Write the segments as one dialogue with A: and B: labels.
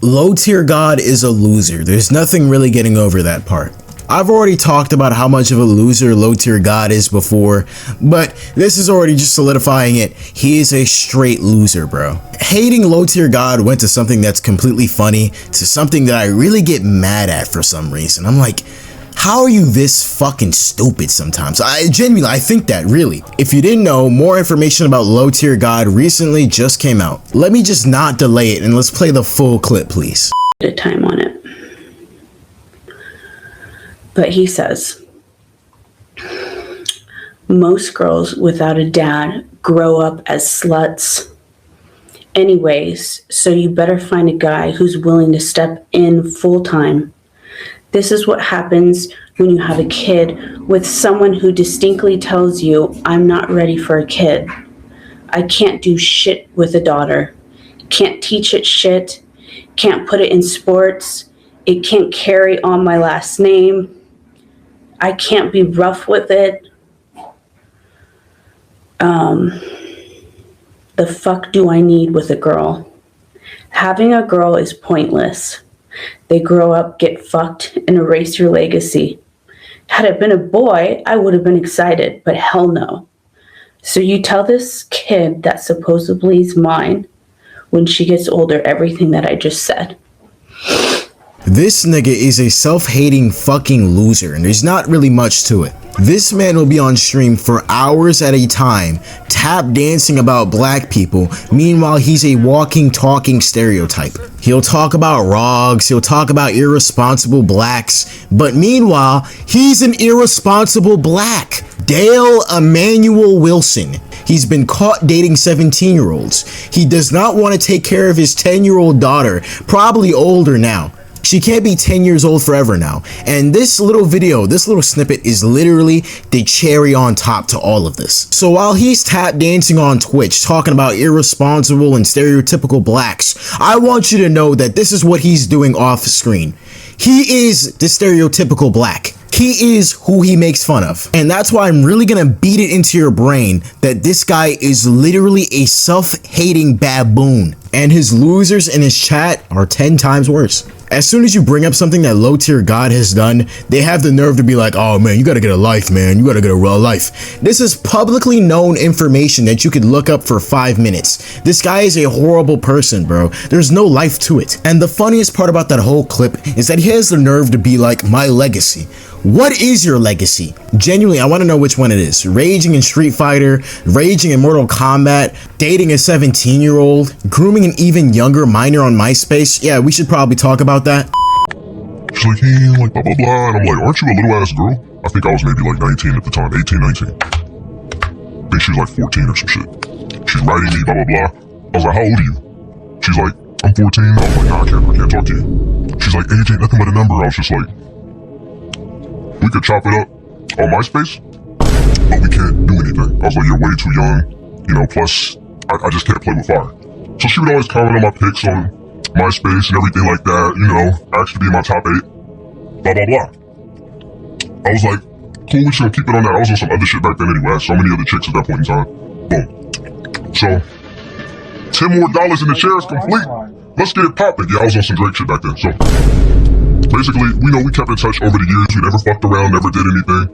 A: LowTierGod is a loser. There's nothing really getting over that part. I've already talked about how much of a loser LowTierGod is before, but this is already just solidifying it. He is a straight loser, bro. Hating LowTierGod went to something that's completely funny to something that I really get mad at for some reason. I'm like, how are you this fucking stupid sometimes? I think that, really. If you didn't know, more information about LowTierGod recently just came out. Let me just not delay it and let's play the full clip, please.
B: A time on it. But he says, most girls without a dad grow up as sluts anyways, so you better find a guy who's willing to step in full time. This is what happens when you have a kid with someone who distinctly tells you, I'm not ready for a kid. I can't do shit with a daughter. Can't teach it shit. Can't put it in sports. It can't carry on my last name. I can't be rough with it. The fuck do I need with a girl? Having a girl is pointless. They grow up, get fucked, and erase your legacy. Had it been a boy, I would have been excited, but hell no. So you tell this kid that supposedly is mine when she gets older everything that I just said.
A: This nigga is a self-hating fucking loser, and there's not really much to it. This man will be on stream for hours at a time, tap dancing about black people. Meanwhile, he's a walking, talking stereotype. He'll talk about rogs, he'll talk about irresponsible blacks, but meanwhile, he's an irresponsible black. Dale Emmanuel Wilson. He's been caught dating 17-year-olds. He does not want to take care of his 10-year-old daughter, probably older now. She can't be 10 years old forever now. And this little video, this little snippet is literally the cherry on top to all of this. So while he's tap dancing on Twitch, talking about irresponsible and stereotypical blacks, I want you to know that this is what he's doing off screen. He is the stereotypical black. He is who he makes fun of. And that's why I'm really gonna beat it into your brain that this guy is literally a self-hating baboon. And his losers in his chat are 10 times worse. As soon as you bring up something that LowTierGod has done, they have the nerve to be like, oh man, you gotta get a life, man. You gotta get a real life. This is publicly known information that you could look up for 5 minutes. This guy is a horrible person, bro. There's no life to it. And the funniest part about that whole clip is that he has the nerve to be like, my legacy. What is your legacy? Genuinely, I want to know which one it is. Raging in Street Fighter, raging in Mortal Kombat, dating a 17-year-old, grooming an even younger minor on MySpace. Yeah, we should probably talk about that.
C: She's like, hey, like, blah, blah, blah. And I'm like, aren't you a little ass girl? I think I was maybe like 19 at the time, 18, 19. I think she was like 14 or some shit. She's writing me, blah, blah, blah. I was like, how old are you? She's like, I'm 14. I was like, nah, I can't talk to you. She's like, age ain't nothing but a number. I was just like, we could chop it up on MySpace, but we can't do anything. I was like, you're way too young, you know, plus I just can't play with fire. So she would always comment on my pics on MySpace and everything like that, you know, asked to be in my top 8, blah, blah, blah. I was like, cool, we should keep it on that. I was on some other shit back then anyway. I had so many other chicks at that point in time. Boom. So, $10 more in the chair is complete. Let's get it popping. Yeah, I was on some Drake shit back then, so. Basically, we kept in touch over the years. We never fucked around, never did anything.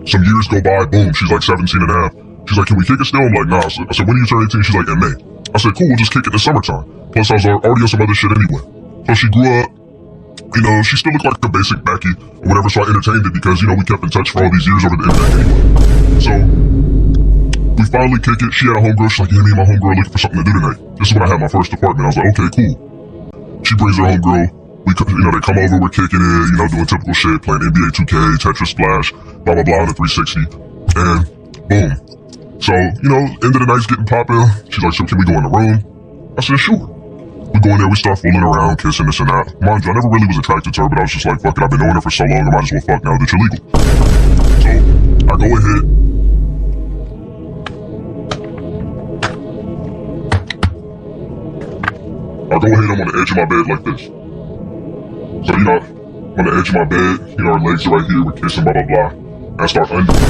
C: Some years go by, boom, she's like 17 and a half. She's like, can we kick it still? I'm like, nah. I said, when do you turn 18? She's like, in May. I said, cool, we'll just kick it in the summertime. Plus, I was already on some other shit anyway. So she grew up, you know, she still looked like a basic Becky or whatever, so I entertained it because, you know, we kept in touch for all these years over the internet anyway. So, we finally kick it. She had a homegirl. She's like, yeah, me and my homegirl are looking for something to do tonight. This is when I had my first apartment. I was like, okay, cool. She brings her homegirl. We, you know, they come over, we're kicking it, you know, doing typical shit, playing NBA 2K, Tetris Splash, blah, blah, blah, on the 360, and boom. So, you know, end of the night's getting popping. She's like, so can we go in the room? I said, sure. We go in there, we start fooling around, kissing, this and that. Mind you, I never really was attracted to her, but I was just like, fuck it, I've been knowing her for so long, I might as well fuck now that you're legal. So, I go ahead. I'm on the edge of my bed like this. So, you know, on the edge of my bed, you know, our legs are right here, we're kissing, blah, blah, blah. And I start undoing my bed.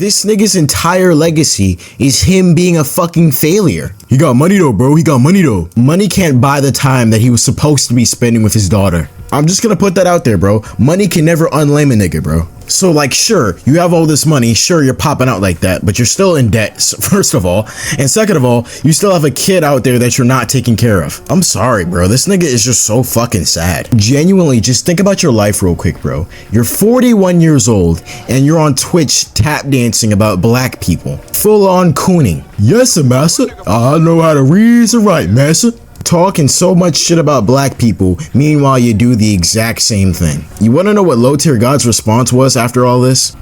A: This nigga's entire legacy is him being a fucking failure. He got money though, bro. He got money though. Money can't buy the time that he was supposed to be spending with his daughter. I'm just gonna put that out there, bro. Money can never unlame a nigga, bro. So like, sure, you have all this money, sure, you're popping out like that, but you're still in debt, first of all. And second of all, you still have a kid out there that you're not taking care of. I'm sorry, bro. This nigga is just so fucking sad. Genuinely, just think about your life real quick, bro. You're 41 years old and you're on Twitch tap dancing about black people. Full on cooning. Yes, massa. I know how to read and write, massa. Talking so much shit about black people, meanwhile you do the exact same thing. You want to know what LowTierGod's response was after all this?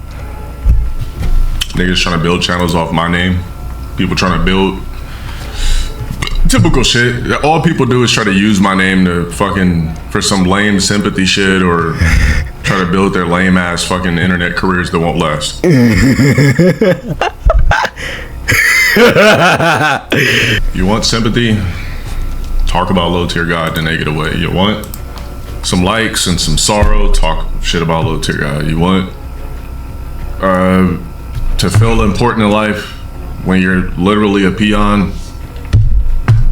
D: Niggas trying to build channels off my name. People trying to build typical shit. All people do is try to use my name to fucking for some lame sympathy shit or try to build their lame ass fucking internet careers that won't last. You want sympathy? Talk about LowTierGod, then take it away. You want some likes and some sorrow? Talk shit about LowTierGod. You want to feel important in life when you're literally a peon?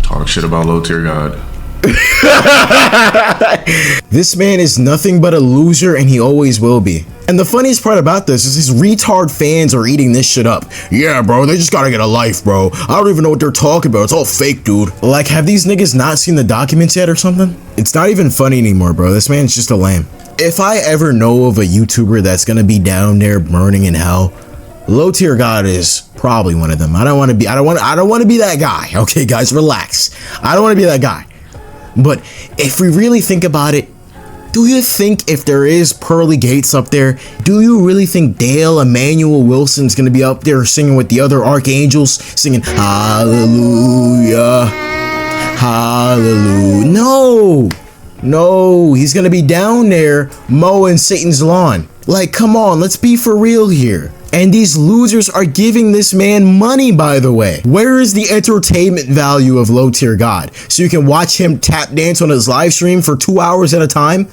D: Talk shit about LowTierGod.
A: This man is nothing but a loser and he always will be. And the funniest part about this is his retard fans are eating this shit up. Yeah, bro, they just gotta get a life, bro. I don't even know what they're talking about. It's all fake, dude. Like, have these niggas not seen the documents yet or something? It's not even funny anymore, bro. This man's just a lame. If I ever know of a YouTuber that's gonna be down there burning in hell, LowTierGod is probably one of them. I don't want to be that guy. Okay, guys, relax. I don't want to be that guy. But if we really think about it, do you think if there is pearly gates up there, do you really think Dale Emmanuel Wilson's gonna be up there singing with the other archangels, singing hallelujah, hallelujah? No, he's gonna be down there mowing Satan's lawn. Like, come on, let's be for real here. And these losers are giving this man money, by the way. Where is the entertainment value of LowTierGod? So you can watch him tap dance on his live stream for 2 hours at a time?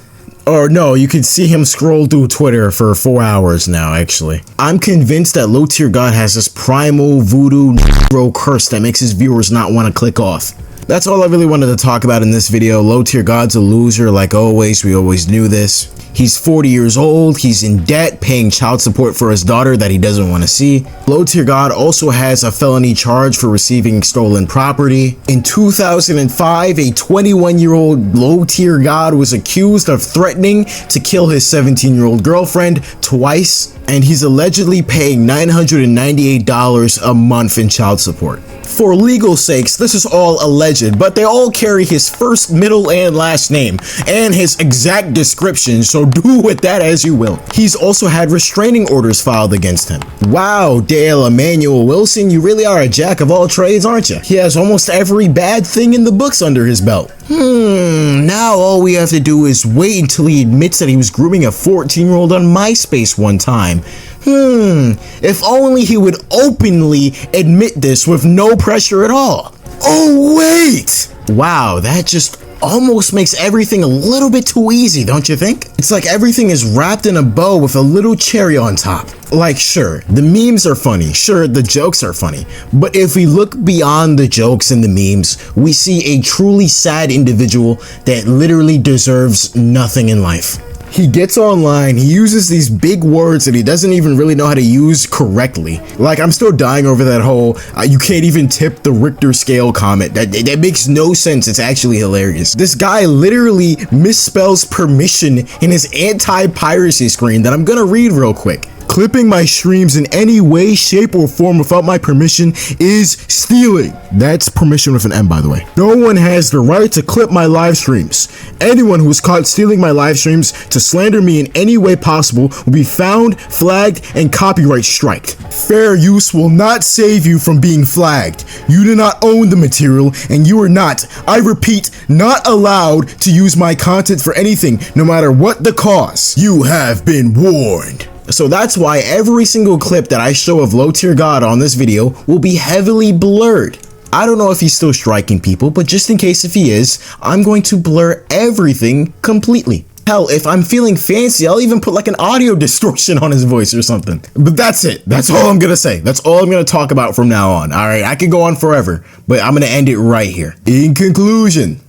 A: Or no, you can see him scroll through Twitter for 4 hours now, actually. I'm convinced that LowTierGod has this primal voodoo Negro curse that makes his viewers not want to click off. That's all I really wanted to talk about in this video. LowTierGod's a loser, like always. We always knew this. He's 40 years old, he's in debt, paying child support for his daughter that he doesn't want to see. LowTierGod also has a felony charge for receiving stolen property. In 2005, a 21-year-old LowTierGod was accused of threatening to kill his 17-year-old girlfriend twice, and he's allegedly paying $998 a month in child support. For legal sakes, this is all alleged, but they all carry his first, middle, and last name, and his exact description, so do with that as you will. He's also had restraining orders filed against him. Wow, Dale Emmanuel Wilson, you really are a jack of all trades, aren't you? He has almost every bad thing in the books under his belt. Now all we have to do is wait until he admits that he was grooming a 14-year-old on MySpace one time. If only he would openly admit this with no pressure at all. Oh, wait! Wow, that just almost makes everything a little bit too easy, don't you think? It's like everything is wrapped in a bow with a little cherry on top. Like, sure, the memes are funny, sure, the jokes are funny, but if we look beyond the jokes and the memes, we see a truly sad individual that literally deserves nothing in life. He gets online, he uses these big words that he doesn't even really know how to use correctly. Like, I'm still dying over that whole, you can't even tip the Richter scale comment. That makes no sense, it's actually hilarious. This guy literally misspells permission in his anti-piracy screen that I'm gonna read real quick. Clipping my streams in any way, shape, or form without my permission is stealing. That's permission with an M, by the way. No one has the right to clip my live streams. Anyone who is caught stealing my live streams to slander me in any way possible will be found, flagged, and copyright striked. Fair use will not save you from being flagged. You do not own the material, and you are not, I repeat, not allowed to use my content for anything, no matter what the cause. You have been warned. So that's why every single clip that I show of LowTierGod on this video will be heavily blurred. I don't know if he's still striking people, but just in case if he is, I'm going to blur everything completely. Hell, if I'm feeling fancy, I'll even put like an audio distortion on his voice or something. But that's it. That's all I'm gonna say. That's all I'm gonna talk about from now on. All right, I could go on forever, but I'm gonna end it right here. In conclusion,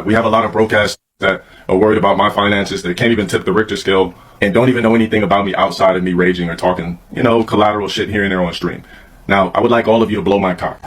E: we have a lot of broke ass that are worried about my finances, that can't even tip the Richter scale, and don't even know anything about me outside of me raging or talking, collateral shit here and there on stream. Now, I would like all of you to blow my cock.